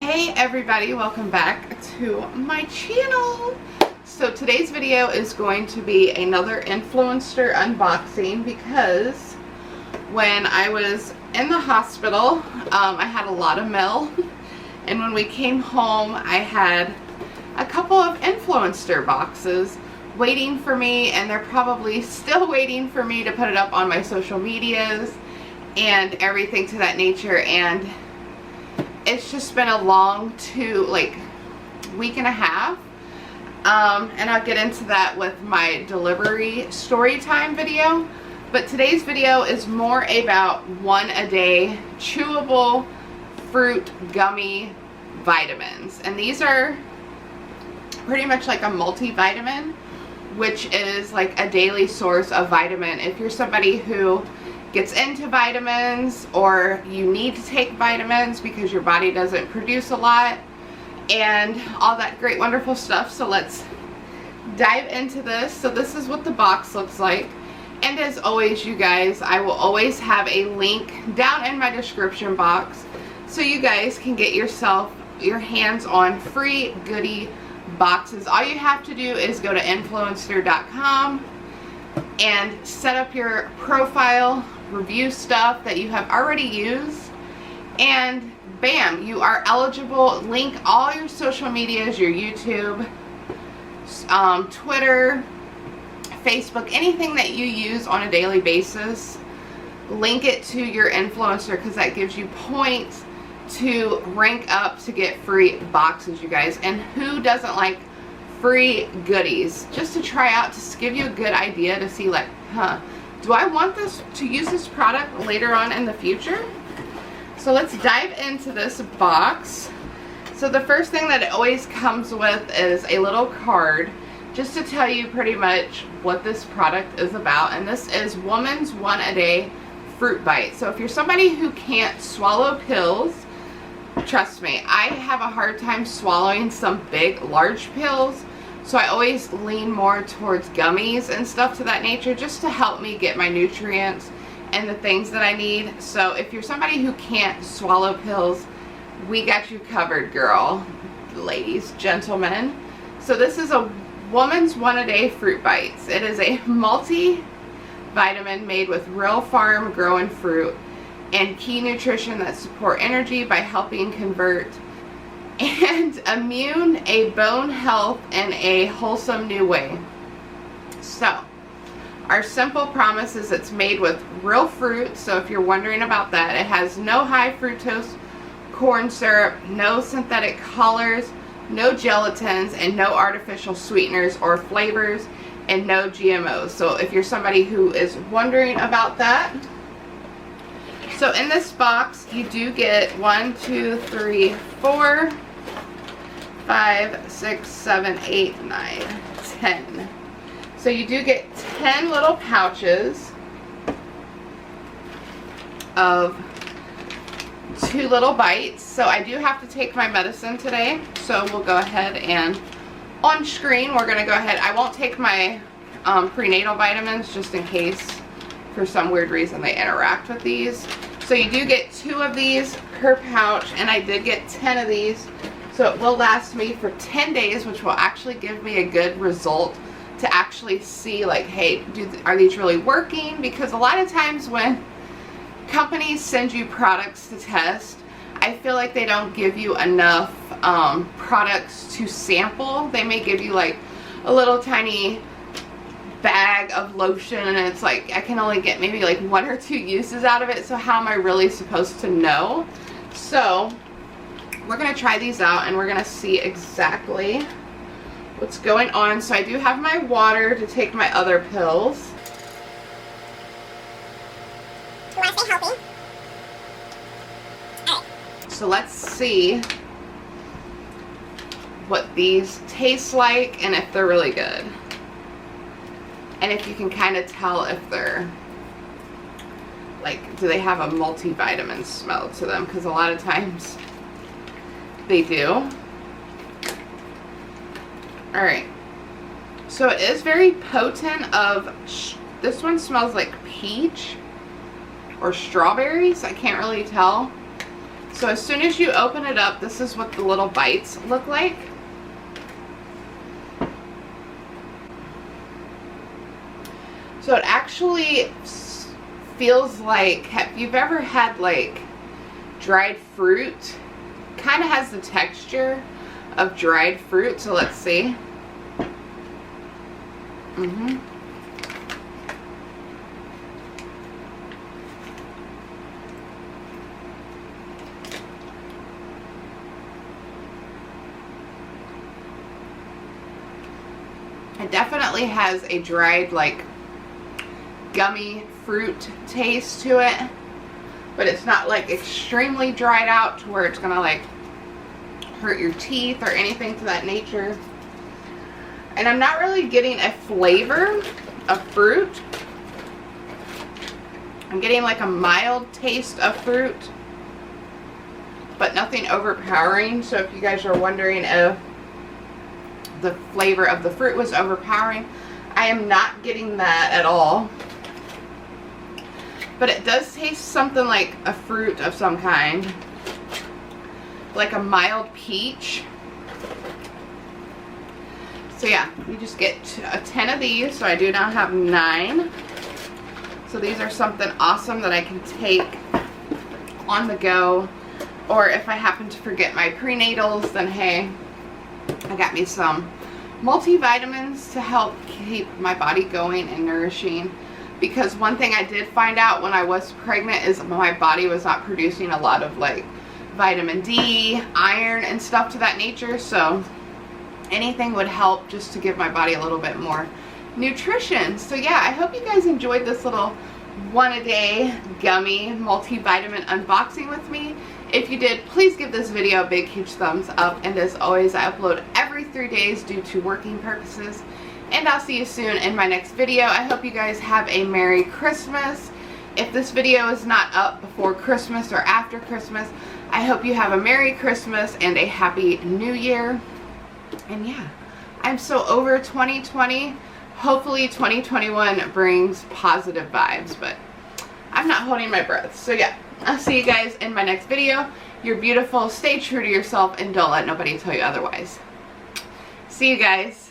Hey everybody, welcome back to my channel. So today's video is going to be another influencer unboxing because when I was in the hospital, I had a lot of mail, and when we came home I had a couple of influencer boxes waiting for me, and they're probably still waiting for me to put it up on my social medias and everything to that nature. And it's just been a long week and a half, and I'll get into that with my delivery story time video. But today's video is more about one a day chewable fruit gummy vitamins, and these are pretty much like a multivitamin, which is like a daily source of vitamin. If you're somebody who gets into vitamins, or you need to take vitamins because your body doesn't produce a lot, and all that great wonderful stuff. So let's dive into this. So this is what the box looks like, and as always, you guys, I will always have a link down in my description box so you guys can get your hands on free goodie boxes. All you have to do is go to influnster.com and set up your profile, review stuff that you have already used, and bam, you are eligible. Link all your social medias, your YouTube, Twitter, Facebook, anything that you use on a daily basis, link it to your influencer, because that gives you points to rank up to get free boxes, you guys. And who doesn't like free goodies just to try out, to give you a good idea to see like, do I want to use this product later on in the future? So let's dive into this box. So the first thing that it always comes with is a little card just to tell you pretty much what this product is about, and this is Woman's One a Day Fruit Bite. So if you're somebody who can't swallow pills, trust me, I have a hard time swallowing some big, large pills. So I always lean more towards gummies and stuff to that nature, just to help me get my nutrients and the things that I need. So if you're somebody who can't swallow pills, we got you covered, girl. Ladies, gentlemen. So this is a Woman's One a Day Fruit Bites. It is a multi-vitamin made with real farm grown fruit and key nutrition that support energy by helping convert and immune a bone health in a wholesome new way. So our simple promise is it's made with real fruit. So if you're wondering about that, it has no high fructose corn syrup, no synthetic colors, no gelatins, and no artificial sweeteners or flavors, and no GMOs. So if you're somebody who is wondering about that, so in this box you do get 1, 2, 3, 4, 5, 6, 7, 8, 9, 10. So you do get 10 little pouches of 2 little bites. So I do have to take my medicine today, so we'll go ahead and on screen we're going to go ahead. I won't take my prenatal vitamins just in case for some weird reason they interact with these. So you do get 2 of these per pouch, and I did get 10 of these. So it will last me for 10 days, which will actually give me a good result to actually see like, hey, are these really working? Because a lot of times when companies send you products to test, I feel like they don't give you enough products to sample. They may give you like a little tiny bag of lotion, and it's like I can only get maybe like 1 or 2 uses out of it. So how am I really supposed to know? So we're going to try these out, and we're going to see exactly what's going on. So I do have my water to take my other pills. You want to stay healthy? Alright. So let's see what these taste like and if they're really good. And if you can kind of tell if they're like, do they have a multivitamin smell to them? Because a lot of times they do. Alright, so it is very potent. This one smells like peach or strawberries. I can't really tell. So as soon as you open it up, this is what the little bites look like. So it actually feels like, have you ever had like dried fruit? Kind of has the texture of dried fruit. So let's see. It definitely has a dried, like, gummy fruit taste to it, but it's not like extremely dried out to where it's gonna like hurt your teeth or anything to that nature. And I'm not really getting a flavor of fruit. I'm getting like a mild taste of fruit, but nothing overpowering. So if you guys are wondering if the flavor of the fruit was overpowering, I am not getting that at all. But it does taste something like a fruit of some kind, like a mild peach. So yeah, you just get a 10 of these. So I do now have 9. So these are something awesome that I can take on the go, or if I happen to forget my prenatals, then hey, I got me some multivitamins to help keep my body going and nourishing. Because one thing I did find out when I was pregnant is my body was not producing a lot of like vitamin D, iron, and stuff to that nature. So anything would help just to give my body a little bit more nutrition. So yeah, I hope you guys enjoyed this little 1 a day gummy multivitamin unboxing with me. If you did, please give this video a big huge thumbs up, and as always, I upload every 3 days due to working purposes, and I'll see you soon in my next video. I hope you guys have a Merry Christmas. If this video is not up before Christmas or after Christmas, I hope you have a Merry Christmas and a Happy New Year. And yeah, I'm so over 2020. Hopefully 2021 brings positive vibes, but I'm not holding my breath. So yeah, I'll see you guys in my next video. You're beautiful, stay true to yourself, and don't let nobody tell you otherwise. See you guys.